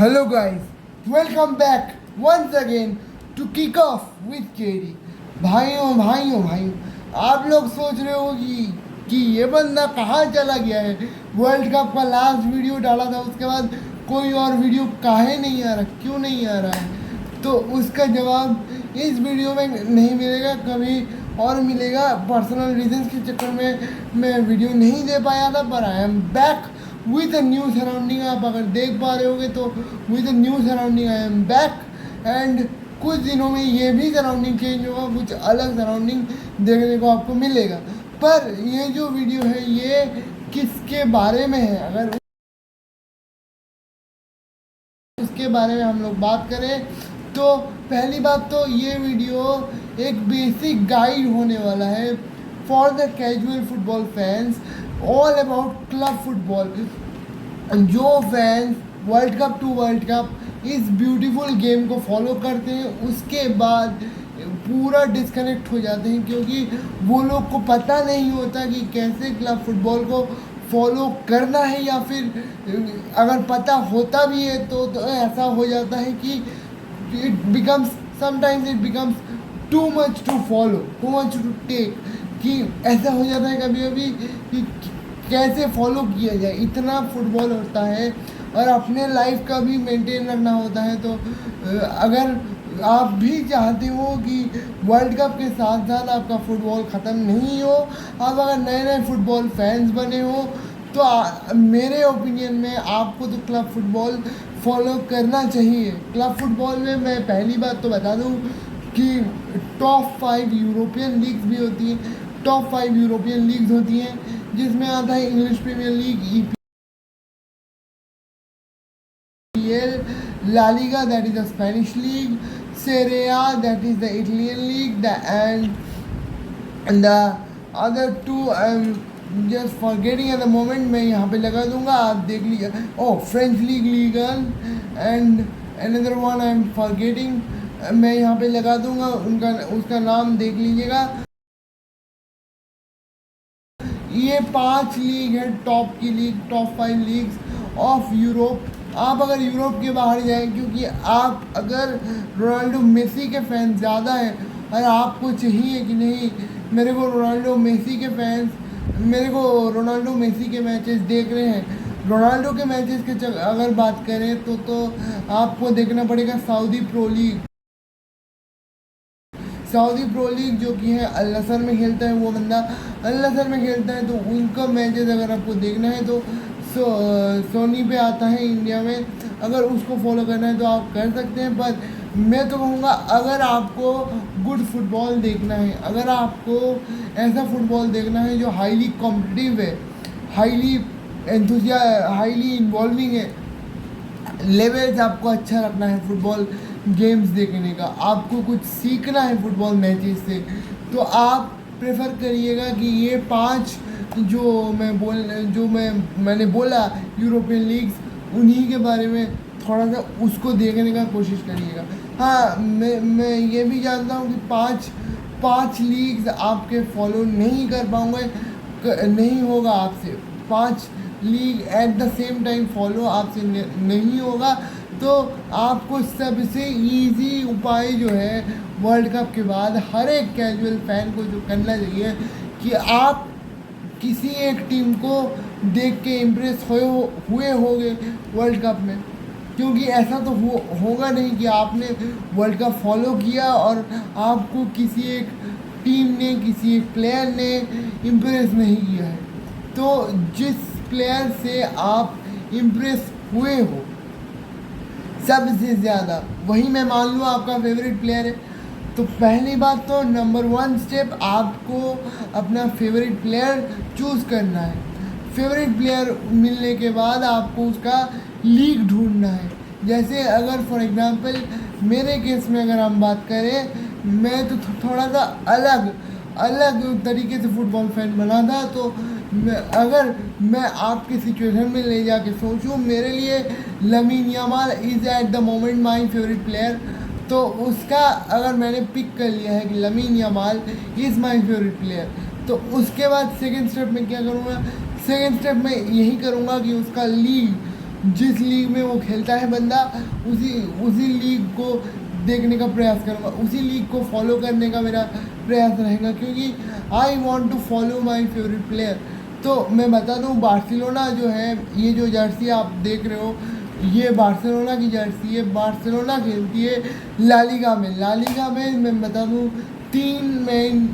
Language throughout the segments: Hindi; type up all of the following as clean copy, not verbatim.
Hello guys, welcome back once again to kick off with KD। भाइयों आप लोग सोच रहे हो कि ये बंदा कहाँ चला गया है। वर्ल्ड कप का लास्ट वीडियो डाला था, उसके बाद कोई और वीडियो काहे नहीं आ रहा, क्यों नहीं आ रहा है? तो उसका जवाब इस वीडियो में नहीं मिलेगा, कभी और मिलेगा। पर्सनल रीजंस के चक्कर में मैं वीडियो नहीं दे पाया था, पर I am back with a new surrounding. आप अगर देख पा रहे होगे तो with a new surrounding I am back. And कुछ दिनों में ये भी सराउंडिंग चेंज होगा, कुछ अलग सराउंडिंग देखने को आपको मिलेगा। पर ये जो वीडियो है ये किसके बारे में है, अगर उसके बारे में हम लोग बात करें तो पहली बात तो ये वीडियो एक बेसिक गाइड होने वाला है for the casual football fans, all about club football. जो fans world cup to world cup इस ब्यूटीफुल गेम को फॉलो करते हैं, उसके बाद पूरा डिस्कनेक्ट हो जाते हैं, क्योंकि वो लोग को पता नहीं होता कि कैसे क्लब फुटबॉल को फॉलो करना है, या फिर अगर पता होता भी है तो ऐसा हो जाता है कि it becomes sometimes it becomes too much to follow, too much to take, कि ऐसा हो जाता है कभी कभी कि कैसे फॉलो किया जाए। इतना फुटबॉल होता है और अपने लाइफ का भी मेंटेन रखना होता है। तो अगर आप भी चाहते हो कि वर्ल्ड कप के साथ साथ आपका फुटबॉल ख़त्म नहीं हो, आप अगर नए नए फुटबॉल फैंस बने हो, तो मेरे ओपिनियन में आपको तो क्लब फुटबॉल फॉलो करना चाहिए। क्लब फुटबॉल में मैं पहली बात तो बता दूं कि टॉप 5 यूरोपियन लीग्स भी होती हैं, टॉप 5 यूरोपियन लीग्स होती हैं, जिसमें आता है English Premier League, EPL, La Liga, that is the Spanish league, Serie A, that is the Italian league, and the other two I'm just forgetting at the moment। मैं यहाँ पे लगा दूंगा, आप देख लीजिए। French league, ligand, and another one I am forgetting, मैं यहाँ पे लगा दूंगा, उसका नाम देख लीजिएगा। ये 5 लीग है टॉप की league, top 5 leagues of Europe. आप अगर यूरोप के बाहर जाएं, क्योंकि आप अगर रोनाल्डो मेसी के फैंस ज़्यादा हैं और आपको चाहिए कि नहीं मेरे को रोनाल्डो मेसी के मैचेस देख रहे हैं, रोनाल्डो के मैचेस के अगर बात करें तो आपको देखना पड़ेगा सऊदी प्रो लीग जो कि है अल नसर में खेलता है। वो बंदा अल नसर में खेलता है, तो उनका मैचेस अगर आपको देखना है तो सोनी पे आता है इंडिया में। अगर उसको फॉलो करना है तो आप कर सकते हैं, पर मैं तो कहूँगा अगर आपको गुड फुटबॉल देखना है, अगर आपको ऐसा फुटबॉल देखना है जो हाईली कॉम्पिटिटिव है, हाईली इन्वॉल्विंग है, लेवल्स आपको अच्छा रखना है फुटबॉल गेम्स देखने का, आपको कुछ सीखना है फुटबॉल मैचेस से, तो आप प्रेफर करिएगा कि ये 5 जो मैंने बोला यूरोपियन लीग्स, उन्हीं के बारे में थोड़ा सा उसको देखने का कोशिश करिएगा। हाँ, मैं ये भी जानता हूँ कि 5 लीग्स आपके फॉलो नहीं कर पाऊँगे, नहीं होगा आपसे 5 league at the same time follow आपसे नहीं होगा। तो आपको सबसे इजी उपाय जो है वर्ल्ड कप के बाद हर एक कैजुअल फैन को जो करना चाहिए कि आप किसी एक टीम को देख के इम्प्रेस हुए होंगे वर्ल्ड कप में, क्योंकि ऐसा तो होगा नहीं कि आपने वर्ल्ड कप फॉलो किया और आपको किसी एक टीम ने, किसी एक प्लेयर ने इम्प्रेस नहीं किया है। तो जिस प्लेयर से आप इम्प्रेस हुए हो सबसे ज़्यादा, वही मैं मान लूँ आपका फेवरेट प्लेयर है, तो पहली बात तो नंबर 1 स्टेप आपको अपना फेवरेट प्लेयर चूज़ करना है। फेवरेट प्लेयर मिलने के बाद आपको उसका लीग ढूंढना है। जैसे अगर फॉर एग्जांपल मेरे केस में अगर हम बात करें, मैं तो थोड़ा सा अलग तरीके से फुटबॉल फैन बना था। तो अगर मैं आपके सिचुएशन में ले जाके सोचूं, मेरे लिए lamin Yamal is at the moment my favourite player, तो उसका अगर मैंने पिक कर लिया है कि lamin Yamal is my favourite player, तो उसके बाद सेकेंड स्टेप में क्या करूँगा, सेकेंड स्टेप में यही करूँगा कि उसका लीग जिस लीग में वो खेलता है बंदा, उसी उसी लीग को देखने का प्रयास करूँगा, उसी लीग को फॉलो करने का मेरा प्रयास रहेगा, क्योंकि I want to follow my favourite player. तो मैं बता दूँ, बार्सिलोना जो है, ये जो जर्सी आप देख रहे हो, ये बार्सिलोना की जर्सी है। बार्सिलोना खेलती है लालिगा में। लालिगा में मैं बता दूँ 3 मेन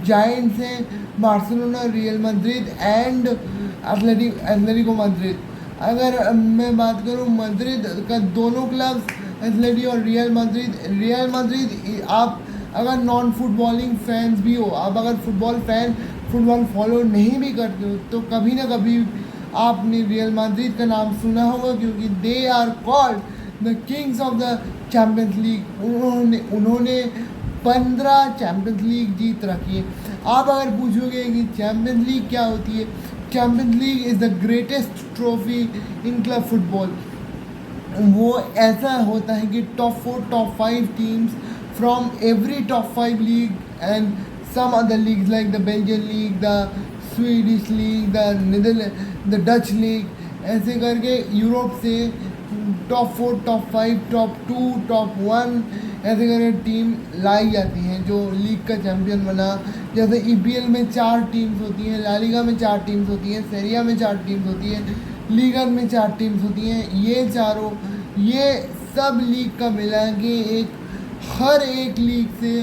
जायंट्स हैं, Barcelona, real Madrid and Atletico Madrid. अगर मैं बात करूँ मैड्रिड का, दोनों क्लब्स एथलेटिको और रियल मैड्रिड, आप अगर नॉन फुटबॉलिंग फैंस भी हो, आप अगर फुटबॉल फॉलो नहीं भी करते हो, तो कभी ना कभी आपने रियल मैड्रिड का नाम सुना होगा, क्योंकि they are called the kings of the Champions League. उन्होंने 15 चैम्पियंस लीग जीत रखी है। आप अगर पूछोगे कि चैम्पियंस लीग क्या होती है, Champions League is the greatest trophy in club football. वो ऐसा होता है कि top 4 top 5 teams from every top 5 league and some other leagues like the Belgian league, the Swedish league, the Dutch league, ऐसे करके यूरोप से टॉप 4 टॉप 5 टॉप 2 टॉप 1 ऐसे करके टीम लाई जाती हैं जो लीग का चैम्पियन बना। जैसे EPL में 4 टीम्स होती हैं, ला लीगा में 4 टीम्स होती हैं, सेरिया में 4 टीम्स होती हैं, लीगन में 4 टीम्स होती हैं। ये सब लीग का मिला के हर एक लीग से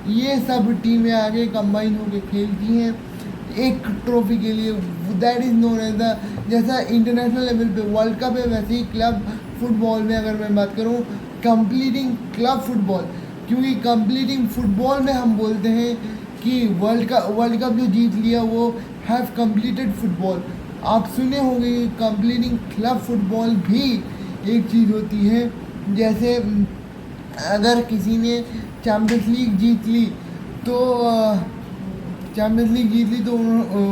ये सब टीमें आगे कंबाइन होकर खेलती हैं एक ट्रॉफी के लिए। That is known as the, जैसा इंटरनेशनल लेवल पे वर्ल्ड कप है, वैसे ही क्लब फुटबॉल में अगर मैं बात करूँ, कंप्लीटिंग क्लब फुटबॉल, क्योंकि कंप्लीटिंग फुटबॉल में हम बोलते हैं कि वर्ल्ड कप जो जीत लिया वो हैव कंप्लीटेड फुटबॉल। आप सुने होंगे कंप्लीटिंग क्लब फुटबॉल भी एक चीज़ होती है। जैसे अगर किसी ने चैम्पियंस लीग जीत ली तो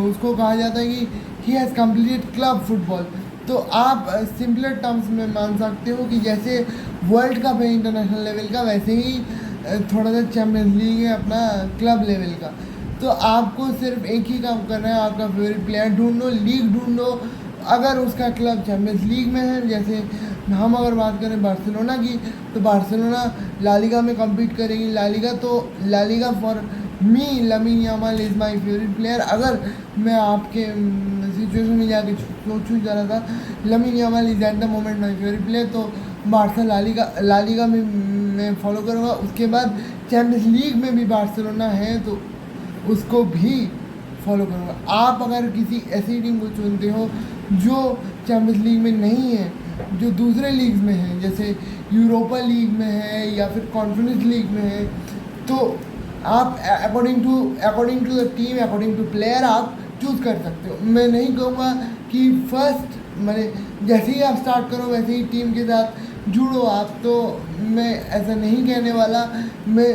उसको कहा जाता है कि he has completed club football. तो आप सिंपलर टर्म्स में मान सकते हो कि जैसे वर्ल्ड कप है इंटरनेशनल लेवल का, वैसे ही थोड़ा सा चैम्पियंस लीग है अपना क्लब लेवल का। तो आपको सिर्फ एक ही काम करना है, आपका फेवरेट प्लेयर ढूंढो, लीग ढूंढो। अगर उसका क्लब चैम्पियंस लीग में है, जैसे हम अगर बात करें बार्सिलोना की, तो बार्सिलोना ला लीगा में कम्पीट करेगी। La Liga for me Lamine Yamal is my favourite player. अगर मैं आपके सिचुएशन में जाके सोचूँ ज़रा सा, Lamine Yamal is at the moment my favourite player, तो बार्सा ला लीगा में मैं फॉलो करूँगा। उसके बाद चैम्पियंस लीग में भी बार्सिलोना है तो उसको भी फॉलो करूँगा। आप अगर किसी ऐसी टीम को चुनते हो जो चैम्पियंस लीग में नहीं है, जो दूसरे लीग में है, जैसे यूरोपा लीग में है या फिर कॉन्फ्रेंस लीग में है, तो आप according to the team, according to player आप चूज़ कर सकते हो। मैं नहीं कहूँगा कि फर्स्ट मैंने जैसे ही आप स्टार्ट करो वैसे ही टीम के साथ जुड़ो आप, तो मैं ऐसा नहीं कहने वाला। मैं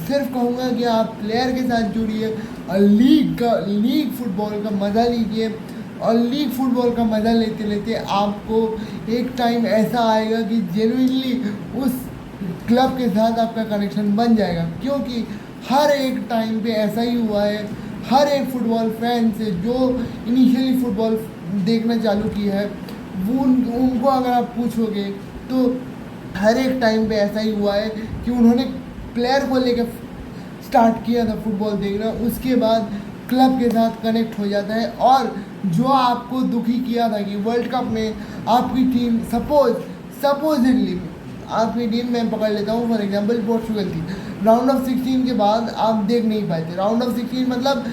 सिर्फ कहूँगा कि आप प्लेयर के साथ जुड़िए और लीग फुटबॉल का मज़ा लीजिए। और लीग फुटबॉल का मज़ा लेते लेते आपको एक टाइम ऐसा आएगा कि जेन्युइनली उस क्लब के साथ आपका कनेक्शन बन जाएगा, क्योंकि हर एक टाइम पे ऐसा ही हुआ है। हर एक फुटबॉल फैन से जो इनिशियली फुटबॉल देखना चालू किया है, वो उनको अगर आप पूछोगे तो हर एक टाइम पे ऐसा ही हुआ है कि उन्होंने प्लेयर को लेकर स्टार्ट किया था फुटबॉल देखना, उसके बाद क्लब के साथ कनेक्ट हो जाता है। और जो आपको दुखी किया था कि वर्ल्ड कप में आपकी टीम सपोजिटली आपकी टीम मैं पकड़ लेता हूँ फॉर एग्जांपल पोर्चुगल थी, राउंड ऑफ 16 के बाद आप देख नहीं पाए थे। राउंड ऑफ 16 मतलब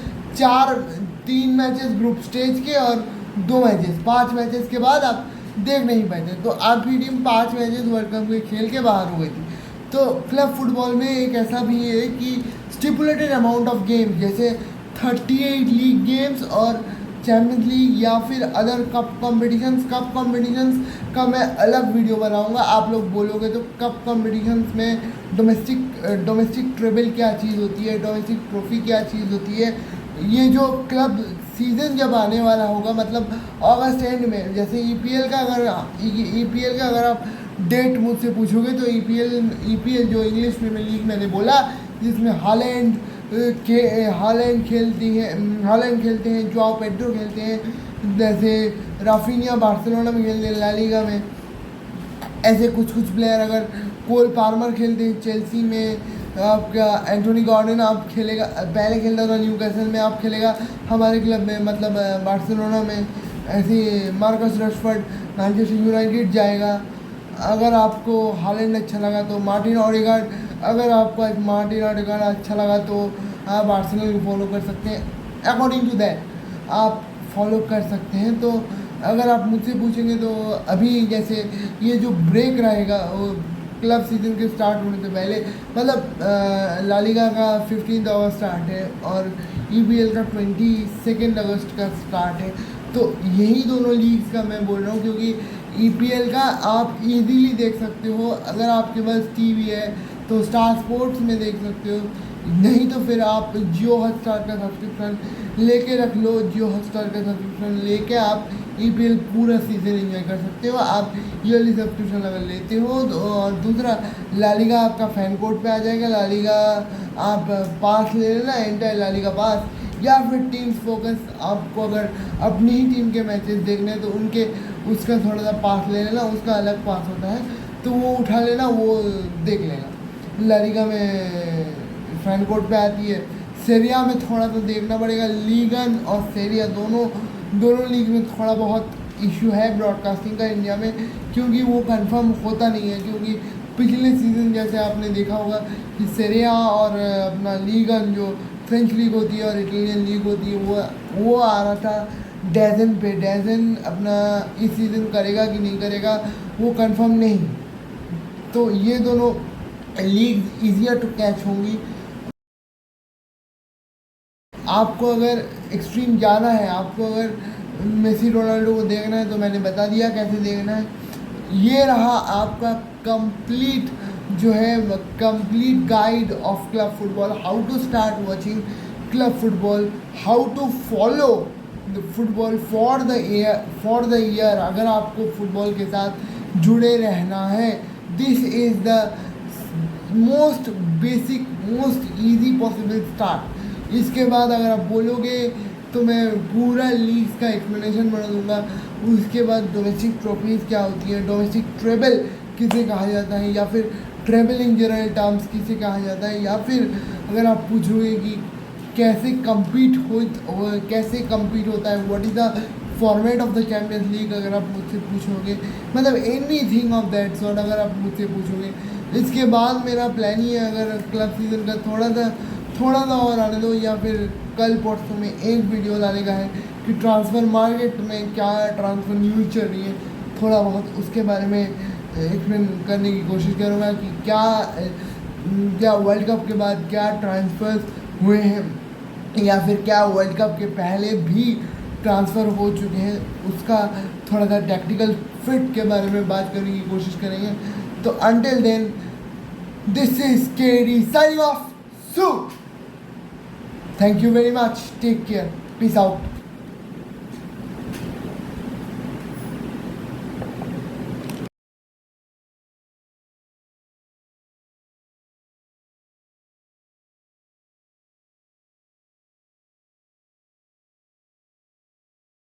3 मैचेस ग्रुप स्टेज के और 2 मैचेस, 5 मैचेस के बाद आप देख नहीं पाए थे, तो आपकी टीम 5 मैचेस वर्ल्ड कप के खेल के बाहर हो गई थी। तो क्लब फुटबॉल में एक ऐसा भी है कि स्टिपुलेटेड अमाउंट ऑफ गेम्स, जैसे 38 लीग गेम्स और चैम्पियंस लीग या फिर अदर कप कॉम्पिटिशन्स का मैं अलग वीडियो बनाऊंगा। आप लोग बोलोगे तो कप कॉम्पिटिशन्स में डोमेस्टिक ट्रेबल क्या चीज़ होती है, डोमेस्टिक ट्रॉफी क्या चीज़ होती है। ये जो क्लब सीज़न जब आने वाला होगा, मतलब अगस्त एंड में, जैसे EPL का अगर आप डेट मुझसे पूछोगे तो EPL जो इंग्लिश प्रीमियर लीग मैंने बोला, जिसमें हालैंड खेलते हैं, जॉao पेड्रो खेलते हैं, जैसे राफिनिया बार्सिलोना में खेलते हैं ला लीगा में, ऐसे कुछ कुछ प्लेयर अगर कोल पार्मर खेलते हैं चेल्सी में, आपका एंटोनी गॉर्डन आप खेलेगा, पहले खेलता था न्यूकैसल में, आप खेलेगा हमारे क्लब में मतलब बार्सिलोना में। ऐसे मार्कस रशफोर्ड मैनचेस्टर यूनाइटेड जाएगा। अगर आपको हालैंड अच्छा लगा तो मार्टिन ओडेगार्ड, अगर आपको मार्टिन ओडेगार्ड अच्छा लगा तो आप आर्सेनल को फॉलो कर सकते हैं। अकॉर्डिंग टू दैट आप फॉलो कर सकते हैं। तो अगर आप मुझसे पूछेंगे तो अभी जैसे ये जो ब्रेक रहेगा वो क्लब सीजन के स्टार्ट होने से पहले, मतलब ला लीगा का 15 अगस्त स्टार्ट है और EPL का 22 अगस्त का स्टार्ट है। तो यही दोनों लीग्स का मैं बोल रहा हूँ, क्योंकि EPL का आप इजीली देख सकते हो। अगर आपके पास टीवी है तो स्टार स्पोर्ट्स में देख सकते हो, नहीं तो फिर आप जियो हॉटस्टार का सब्सक्रिप्शन लेके रख लो। जियो हॉटस्टार का सब्सक्रिप्शन लेके आप EPL पूरा सीज़न एंजॉय कर सकते हो। आप ईयरली सब्सक्रिप्शन अगर लेते हो तो। और दूसरा, ला लीगा आपका फैन कोड पे आ जाएगा। ला लीगा आप पास ले लेना, एंटायर ला लीगा पास, या फिर टीम्स फोकस, आपको अगर अपनी ही टीम के मैचेस देखने हैं तो उनके उसका थोड़ा सा पास ले लेना, उसका अलग पास होता है तो वो उठा लेना, वो देख लेना। ला लीगा में फैन कोड पे आती है। सेरिया में थोड़ा तो देखना पड़ेगा, लीगन और सेरिया दोनों लीग में थोड़ा बहुत इशू है ब्रॉडकास्टिंग का इंडिया में, क्योंकि वो कंफर्म होता नहीं है। क्योंकि पिछले सीज़न जैसे आपने देखा होगा कि सेरिया और अपना लीगन जो फ्रेंच लीग होती है और इटालियन लीग होती है वो आ रहा था डैजन पे। डैजन अपना इस सीज़न करेगा कि नहीं करेगा वो कंफर्म नहीं। तो ये दोनों लीग ईजियर टू कैच होंगी। आपको अगर एक्सट्रीम जाना है, आपको अगर मेसी रोनाल्डो को देखना है तो मैंने बता दिया कैसे देखना है। ये रहा आपका कंप्लीट जो है complete guide of club football, how to start watching club football, how to follow the football for the year. अगर आपको फुटबॉल के साथ जुड़े रहना है, this is the most basic most easy possible start. इसके बाद अगर आप बोलोगे तो मैं पूरा लीग्स का एक्सप्लेनेशन बना दूंगा। उसके बाद डोमेस्टिक ट्रॉफीज़ क्या होती हैं, डोमेस्टिक ट्रेबल किसे कहा जाता है, या फिर ट्रेबल इन जनरल टर्म्स किसे कहा जाता है, या फिर अगर आप पूछोगे कि कैसे कम्पीट होता है, what is the format of the Champions league, अगर आप मुझसे पूछोगे, मतलब एनीथिंग ऑफ दैट सॉर्ट अगर आप मुझसे पूछोगे। इसके बाद मेरा प्लान ही है, अगर क्लब सीज़न का थोड़ा सा और आने दो, या फिर कल परसों में एक वीडियो लाने का है कि ट्रांसफ़र मार्केट में क्या ट्रांसफ़र न्यूज़ चल रही है, थोड़ा बहुत उसके बारे में एक्सप्लेन करने की कोशिश करूँगा कि क्या वर्ल्ड कप के बाद क्या ट्रांसफ़र्स हुए हैं, या फिर क्या वर्ल्ड कप के पहले भी ट्रांसफ़र हो चुके हैं, उसका थोड़ा सा टैक्टिकल फिट के बारे में बात करने की कोशिश करेंगे। तो until then, this is KD signing off. So, thank you very much. Take care. Peace out.